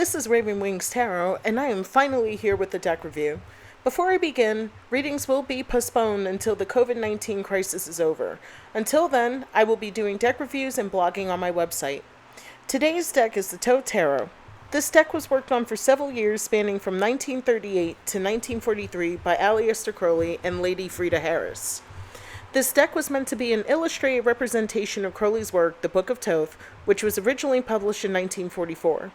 This is Raven Wings Tarot, and I am finally here with the deck review. Before I begin, readings will be postponed until the COVID-19 crisis is over. Until then, I will be doing deck reviews and blogging on my website. Today's deck is the Thoth Tarot. This deck was worked on for several years, spanning from 1938 to 1943 by Aleister Crowley and Lady Freda Harris. This deck was meant to be an illustrated representation of Crowley's work, The Book of Thoth, which was originally published in 1944.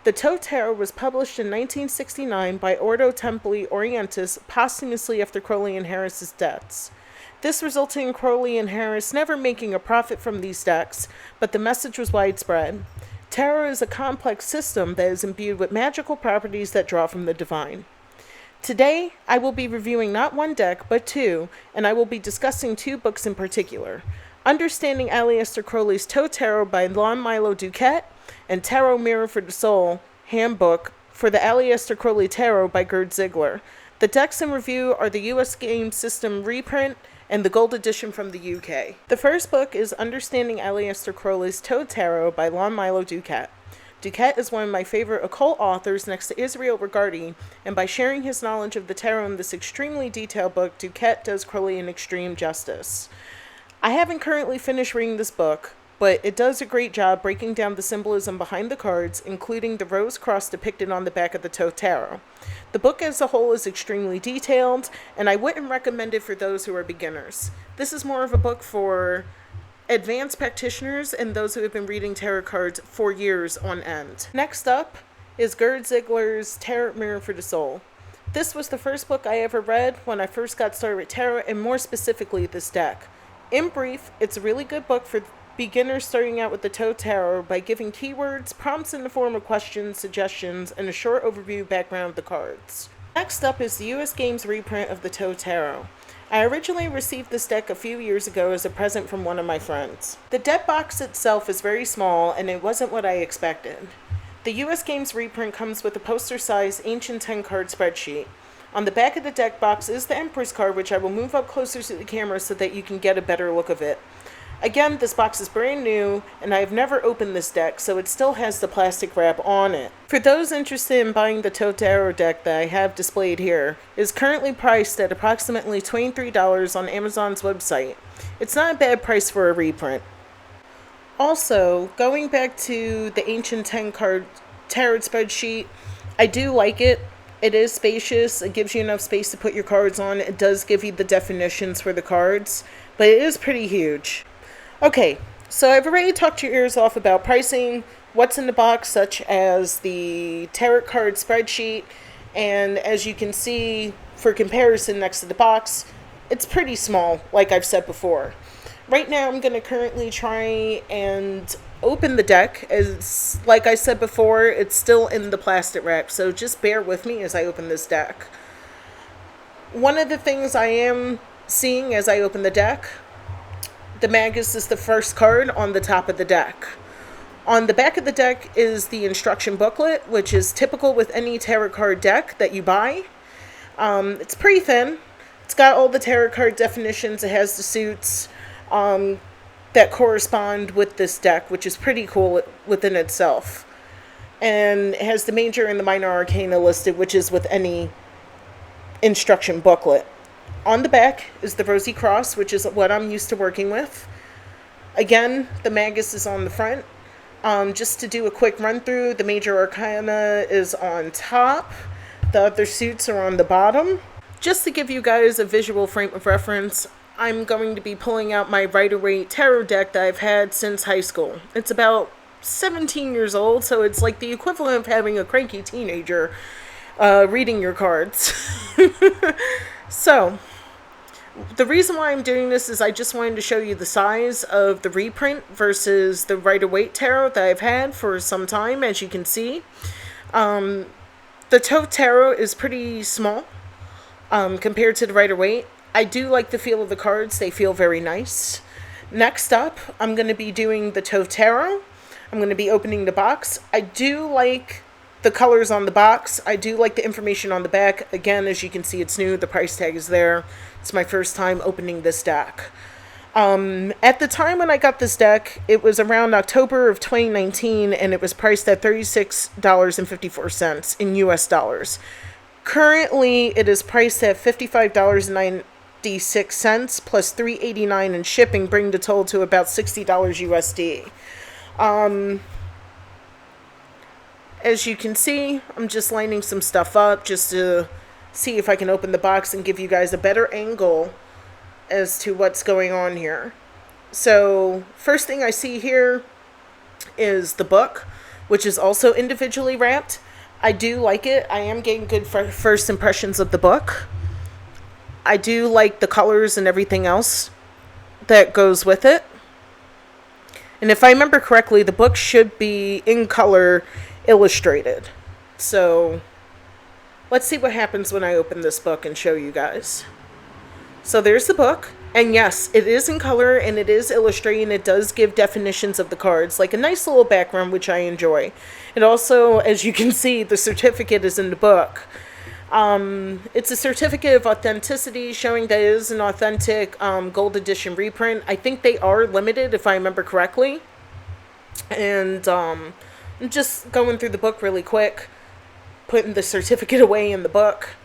The Thoth Tarot was published in 1969 by Ordo Templi Orientis posthumously after Crowley and Harris's deaths. This resulted in Crowley and Harris never making a profit from these decks, but the message was widespread. Tarot is a complex system that is imbued with magical properties that draw from the divine. Today, I will be reviewing not one deck, but two, and I will be discussing two books in particular. Understanding Aleister Crowley's Thoth Tarot by Lon Milo Duquette, and Tarot Mirror for the Soul Handbook for the Aleister Crowley Tarot by Gerd Ziegler. The decks in review are the US Game System reprint and the Gold Edition from the UK. The first book is Understanding Aleister Crowley's Thoth Tarot by Lon Milo Duquette. Duquette is one of my favorite occult authors next to Israel Regardie, and by sharing his knowledge of the tarot in this extremely detailed book, Duquette does Crowley an extreme justice. I haven't currently finished reading this book, but it does a great job breaking down the symbolism behind the cards, including the rose cross depicted on the back of the Thoth Tarot. The book as a whole is extremely detailed, and I wouldn't recommend it for those who are beginners. This is more of a book for advanced practitioners and those who have been reading tarot cards for years on end. Next up is Gerd Ziegler's Tarot Mirror for the Soul. This was the first book I ever read when I first got started with tarot, and more specifically this deck. In brief, it's a really good book for beginners starting out with the Thoth Tarot by giving keywords, prompts in the form of questions, suggestions, and a short overview background of the cards. Next up is the US Games reprint of the Thoth Tarot. I originally received this deck a few years ago as a present from one of my friends. The deck box itself is very small, and it wasn't what I expected. The US Games reprint comes with a poster-sized Ancient 10-card spreadsheet. On the back of the deck box is the Empress card, which I will move up closer to the camera so that you can get a better look of it. Again, this box is brand new, and I have never opened this deck, so it still has the plastic wrap on it. For those interested in buying the Thoth Tarot deck that I have displayed here, it is currently priced at approximately $23 on Amazon's website. It's not a bad price for a reprint. Also, going back to the Ancient 10-card tarot spreadsheet, I do like it. It is spacious. It gives you enough space to put your cards on. It does give you the definitions for the cards, but it is pretty huge. Okay, so I've already talked your ears off about pricing, what's in the box, such as the tarot card spreadsheet, and as you can see, for comparison next to the box, it's pretty small, like I've said before. Right now, I'm going to currently try and open the deck. As like I said before, it's still in the plastic wrap, so just bear with me as I open this deck. One of the things I am seeing as I open the deck, the Magus is the first card on the top of the deck. On the back of the deck is the instruction booklet, which is typical with any tarot card deck that you buy. It's pretty thin. It's got all the tarot card definitions. It has the suits that correspond with this deck, which is pretty cool within itself. And it has the major and the minor arcana listed, which is with any instruction booklet. On the back is the Rosy Cross, which is what I'm used to working with. Again, the Magus is on the front. Just to do a quick run through, the Major Arcana is on top. The other suits are on the bottom. Just to give you guys a visual frame of reference, I'm going to be pulling out my Rider-Waite tarot deck that I've had since high school. It's about 17 years old, so it's like the equivalent of having a cranky teenager reading your cards. So, the reason why I'm doing this is I just wanted to show you the size of the reprint versus the Rider-Waite tarot that I've had for some time, as you can see. The Thoth Tarot is pretty small compared to the Rider-Waite. I do like the feel of the cards. They feel very nice. Next up, I'm going to be doing the Thoth Tarot. I'm going to be opening the box. I do like the colors on the box. I do like the information on the back. Again, as you can see, it's new. The price tag is there. It's my first time opening this deck. At the time when I got this deck, it was around October of 2019, and it was priced at $36.54 in US dollars. Currently, it is priced at $55.96 plus $3.89 in shipping, bringing the total to about $60 USD. As you can see, I'm just lining some stuff up just to see if I can open the box and give you guys a better angle as to what's going on here. So, first thing I see here is the book, which is also individually wrapped. I do like it. I am getting good first impressions of the book. I do like the colors and everything else that goes with it. And if I remember correctly, the book should be in color illustrated. So let's see what happens when I open this book and show you guys. So there's the book. And yes, it is in color and it is illustrated, and it does give definitions of the cards, like a nice little background, which I enjoy. It also, as you can see, the certificate is in the book. It's a certificate of authenticity showing that it is an authentic gold edition reprint. I think they are limited, if I remember correctly. And I'm just going through the book really quick, putting the certificate away in the book.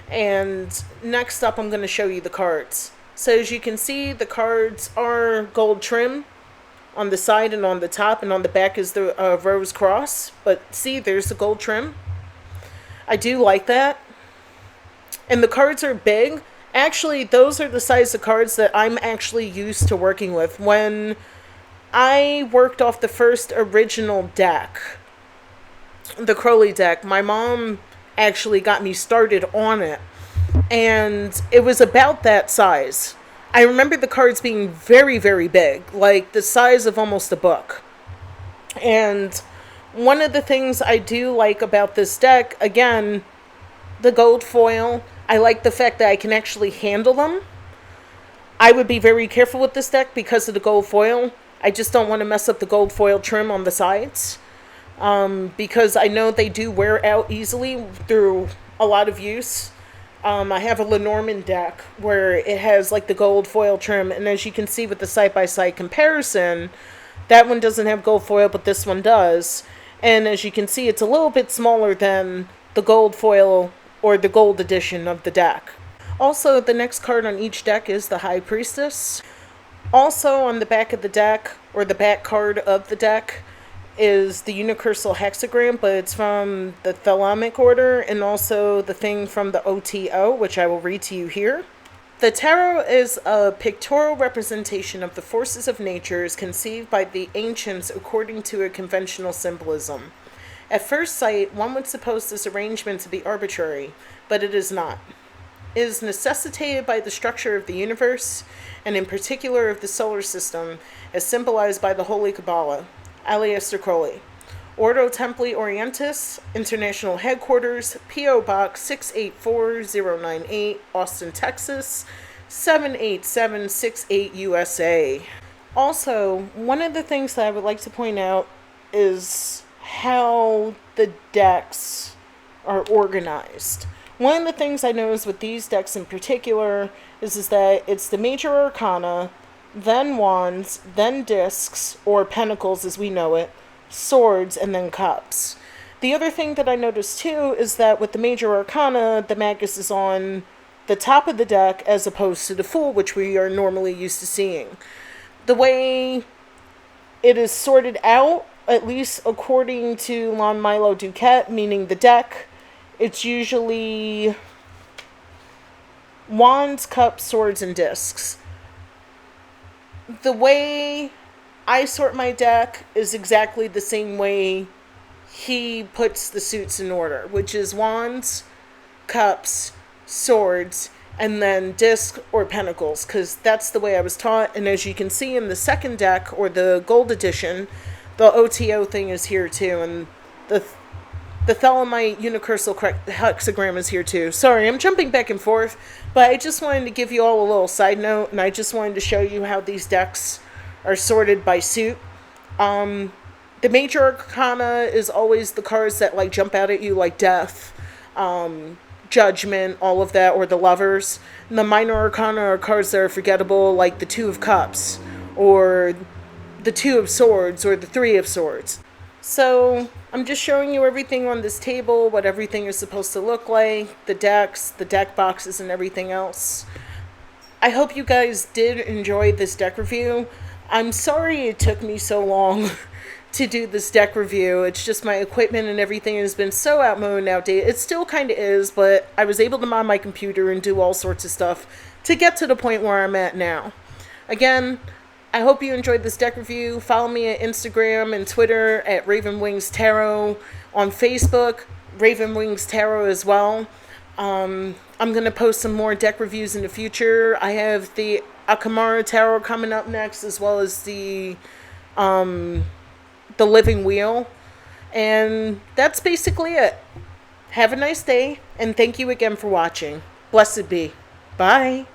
And next up, I'm going to show you the cards. So as you can see, the cards are gold trim on the side and on the top, and on the back is the rose cross. But see, there's the gold trim. I do like that. And the cards are big. Actually, those are the size of cards that I'm actually used to working with. When I worked off the first original deck, the Crowley deck, my mom actually got me started on it. And it was about that size. I remember the cards being very, very big, like the size of almost a book. And one of the things I do like about this deck, again, the gold foil, I like the fact that I can actually handle them. I would be very careful with this deck because of the gold foil. I just don't want to mess up the gold foil trim on the sides. Because I know they do wear out easily through a lot of use. I have a Lenormand deck where it has like the gold foil trim, and as you can see with the side-by-side comparison, that one doesn't have gold foil, but this one does. And as you can see, it's a little bit smaller than the gold foil or the gold edition of the deck. Also, the next card on each deck is the High Priestess. Also on the back of the deck, or the back card of the deck, is the Unicursal Hexagram, but it's from the Thelemic Order, and also the thing from the OTO, which I will read to you here. The tarot is a pictorial representation of the forces of nature as conceived by the ancients according to a conventional symbolism. At first sight, one would suppose this arrangement to be arbitrary, but it is not. It is necessitated by the structure of the universe, and in particular of the solar system, as symbolized by the Holy Kabbalah. Aleister Crowley. Ordo Templi Orientis, International Headquarters, P.O. Box 684098, Austin, Texas, 78768 USA. Also, one of the things that I would like to point out is how the decks are organized. One of the things I noticed with these decks in particular is that it's the major arcana, then wands, then discs, or pentacles as we know it, swords, and then cups. The other thing that I noticed too is that with the major arcana, the Magus is on the top of the deck as opposed to the Fool, which we are normally used to seeing. The way it is sorted out, at least according to Lon Milo Duquette, meaning the deck, it's usually wands, cups, swords, and discs. The way I sort my deck is exactly the same way he puts the suits in order, which is wands, cups, swords, and then disc or pentacles, because that's the way I was taught. And as you can see in the second deck, or the gold edition, the OTO thing is here too, and the Thelemite Unicursal Hexagram is here too. Sorry, I'm jumping back and forth, but I just wanted to give you all a little side note, and I just wanted to show you how these decks are sorted by suit. The major arcana is always the cards that like jump out at you like death, Judgment, all of that, or the Lovers. And the Minor Arcana are cards that are forgettable, like the Two of Cups, or the Two of Swords, or the Three of Swords. So I'm just showing you everything on this table, what everything is supposed to look like, the decks, the deck boxes, and everything else. I hope you guys did enjoy this deck review. I'm sorry it took me so long to do this deck review. It's just my equipment and everything has been so outmoded and outdated. It still kind of is, but I was able to mod my computer and do all sorts of stuff to get to the point where I'm at now. Again, I hope you enjoyed this deck review. Follow me at Instagram and Twitter at Ravenwings Tarot. On Facebook, Ravenwings Tarot as well. I'm going to post some more deck reviews in the future. I have the Akamara Tarot coming up next, as well as the Living Wheel. And that's basically it. Have a nice day, and thank you again for watching. Blessed be. Bye.